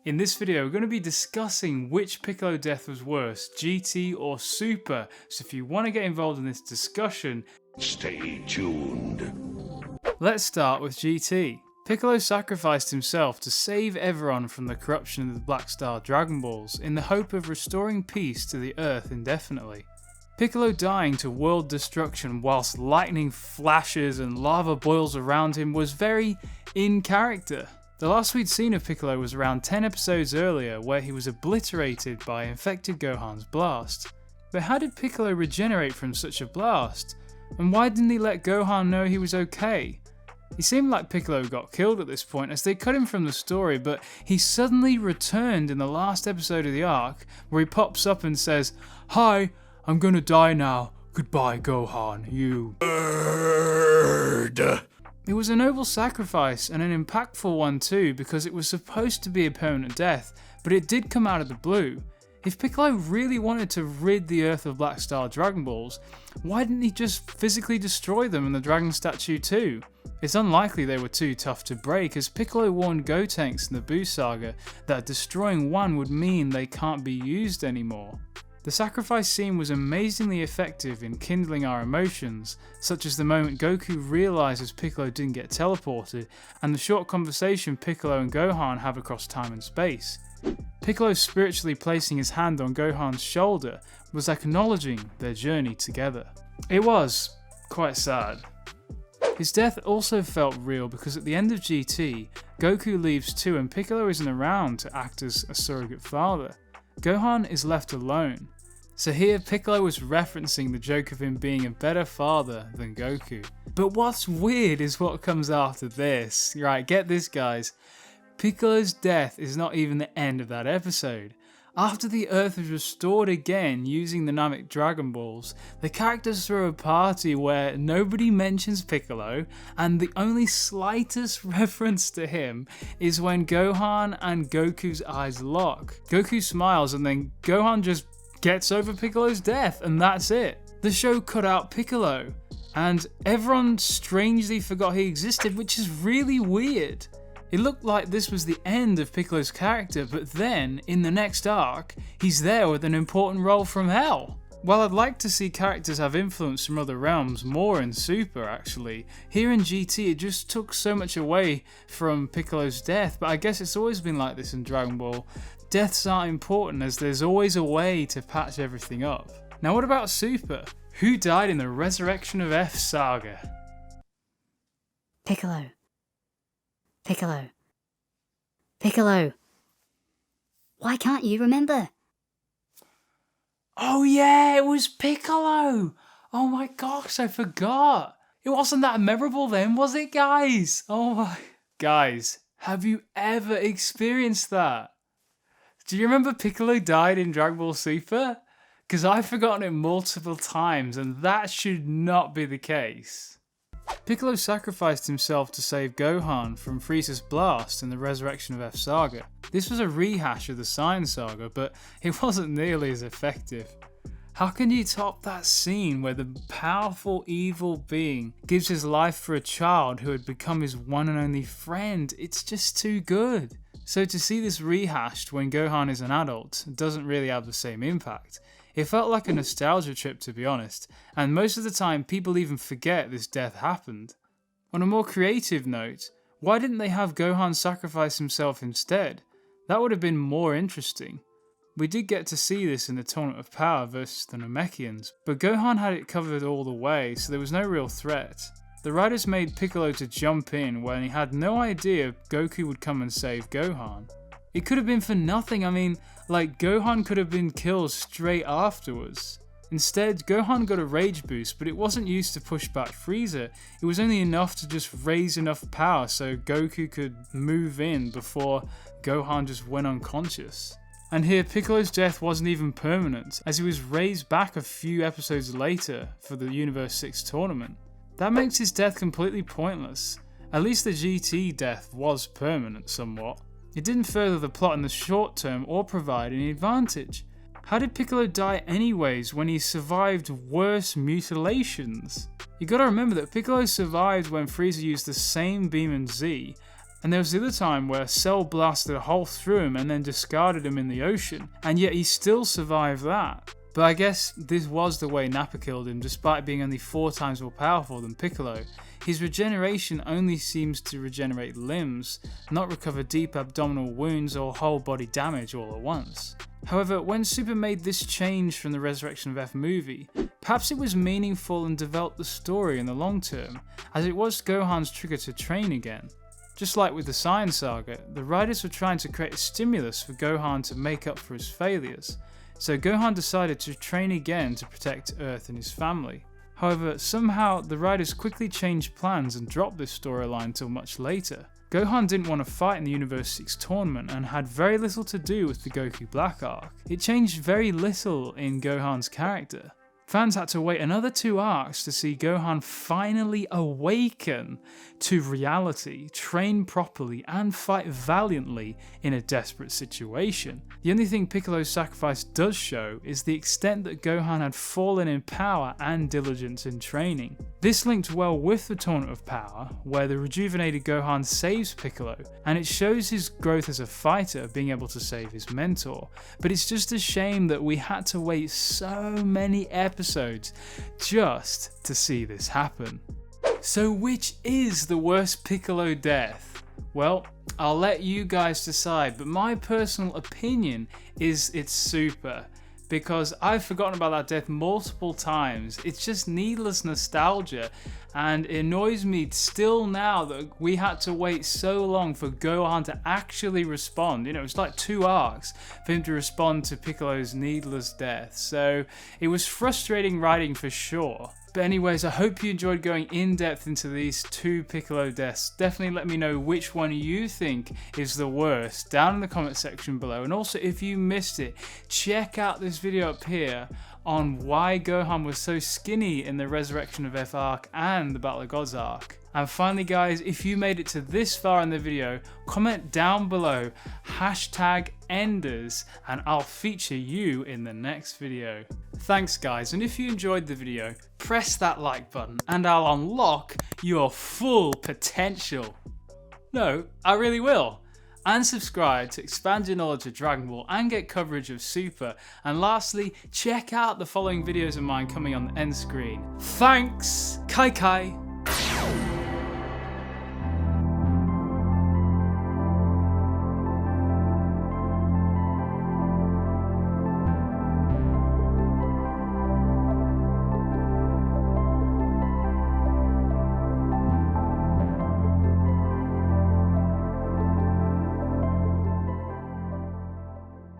In this video, we're going to be discussing which Piccolo death was worse, GT or Super, so if you want to get involved in this discussion, stay tuned. Let's start with GT. Piccolo sacrificed himself to save everyone from the corruption of the Black Star Dragon Balls in the hope of restoring peace to the Earth indefinitely. Piccolo dying to world destruction whilst lightning flashes and lava boils around him was very in character. The last we'd seen of Piccolo was around 10 episodes earlier, where he was obliterated by infected Gohan's blast. But how did Piccolo regenerate from such a blast? And why didn't he let Gohan know he was okay? He seemed like Piccolo got killed at this point as they cut him from the story, but he suddenly returned in the last episode of the arc, where he pops up and says, "Hi, I'm gonna die now. Goodbye, Gohan, you bird." It was a noble sacrifice and an impactful one too, because it was supposed to be a permanent death, but it did come out of the blue. If Piccolo really wanted to rid the Earth of Black Star Dragon Balls, why didn't he just physically destroy them and the Dragon Statue too? It's unlikely they were too tough to break, as Piccolo warned Gotenks in the Buu Saga that destroying one would mean they can't be used anymore. The sacrifice scene was amazingly effective in kindling our emotions, such as the moment Goku realises Piccolo didn't get teleported, and the short conversation Piccolo and Gohan have across time and space. Piccolo spiritually placing his hand on Gohan's shoulder was acknowledging their journey together. It was quite sad. His death also felt real because at the end of GT, Goku leaves too and Piccolo isn't around to act as a surrogate father. Gohan is left alone. So here Piccolo was referencing the joke of him being a better father than Goku. But what's weird is what comes after this. Right, get this guys. Piccolo's death is not even the end of that episode. After the Earth is restored again using the Namek Dragon Balls, the characters throw a party where nobody mentions Piccolo, and the only slightest reference to him is when Gohan and Goku's eyes lock. Goku smiles and then Gohan just gets over Piccolo's death, and that's it. The show cut out Piccolo, and everyone strangely forgot he existed, which is really weird. It looked like this was the end of Piccolo's character, but then, in the next arc, he's there with an important role from hell. While I'd like to see characters have influence from other realms more in Super actually, here in GT it just took so much away from Piccolo's death, but I guess it's always been like this in Dragon Ball. Deaths aren't important as there's always a way to patch everything up. Now what about Super? Who died in the Resurrection of F saga? Piccolo. Piccolo. Piccolo. Why can't you remember? Oh yeah, it was Piccolo! Oh my gosh, I forgot. It wasn't that memorable then, was it guys? Oh my... Guys, have you ever experienced that? Do you remember Piccolo died in Dragon Ball Super? Because I've forgotten it multiple times and that should not be the case. Piccolo sacrificed himself to save Gohan from Frieza's blast in the Resurrection of F Saga. This was a rehash of the Saiyan Saga, but it wasn't nearly as effective. How can you top that scene where the powerful evil being gives his life for a child who had become his one and only friend? It's just too good. So to see this rehashed when Gohan is an adult doesn't really have the same impact. It felt like a nostalgia trip to be honest, and most of the time people even forget this death happened. On a more creative note, why didn't they have Gohan sacrifice himself instead? That would have been more interesting. We did get to see this in the Tournament of Power versus the Namekians, but Gohan had it covered all the way, so there was no real threat. The writers made Piccolo to jump in when he had no idea Goku would come and save Gohan. It could have been for nothing, I mean, like Gohan could have been killed straight afterwards. Instead, Gohan got a rage boost, but it wasn't used to push back Frieza. It was only enough to just raise enough power so Goku could move in before Gohan just went unconscious. And here Piccolo's death wasn't even permanent, as he was raised back a few episodes later for the Universe 6 tournament. That makes his death completely pointless. At least the GT death was permanent somewhat. It didn't further the plot in the short term or provide any advantage. How did Piccolo die anyways when he survived worse mutilations? You gotta remember that Piccolo survived when Frieza used the same beam in Z, And there was the other time where Cell blasted a hole through him and then discarded him in the ocean, and yet he still survived that. But I guess this was the way Nappa killed him, despite being only 4 times more powerful than Piccolo. His regeneration only seems to regenerate limbs, not recover deep abdominal wounds or whole body damage all at once. However, when Super made this change from the Resurrection of F movie, perhaps it was meaningful and developed the story in the long term, as it was Gohan's trigger to train again. Just like with the Saiyan Saga, the writers were trying to create a stimulus for Gohan to make up for his failures, so Gohan decided to train again to protect Earth and his family. However, somehow the writers quickly changed plans and dropped this storyline until much later. Gohan didn't want to fight in the Universe 6 tournament and had very little to do with the Goku Black arc. It changed very little in Gohan's character. Fans had to wait another 2 arcs to see Gohan finally awaken to reality, train properly, and fight valiantly in a desperate situation. The only thing Piccolo's sacrifice does show is the extent that Gohan had fallen in power and diligence in training. This linked well with the Tournament of Power, where the rejuvenated Gohan saves Piccolo, and it shows his growth as a fighter, being able to save his mentor. But it's just a shame that we had to wait so many episodes just to see this happen. So which is the worst Piccolo death? Well, I'll let you guys decide, but my personal opinion is it's Super, because I've forgotten about that death multiple times. It's just needless nostalgia, and it annoys me still now that we had to wait so long for Gohan to actually respond. You know, it's like 2 arcs for him to respond to Piccolo's needless death, so it was frustrating writing for sure. But anyways, I hope you enjoyed going in depth into these 2 Piccolo deaths. Definitely let me know which one you think is the worst down in the comment section below. And also, if you missed it, check out this video up here on why Gohan was so skinny in the Resurrection of F arc and the Battle of Gods arc. And finally guys, if you made it to this far in the video, comment down below #enders and I'll feature you in the next video. Thanks guys, and if you enjoyed the video, press that like button and I'll unlock your full potential. No, I really will. And subscribe to expand your knowledge of Dragon Ball and get coverage of Super. And lastly, check out the following videos of mine coming on the end screen. Thanks! Kai Kai!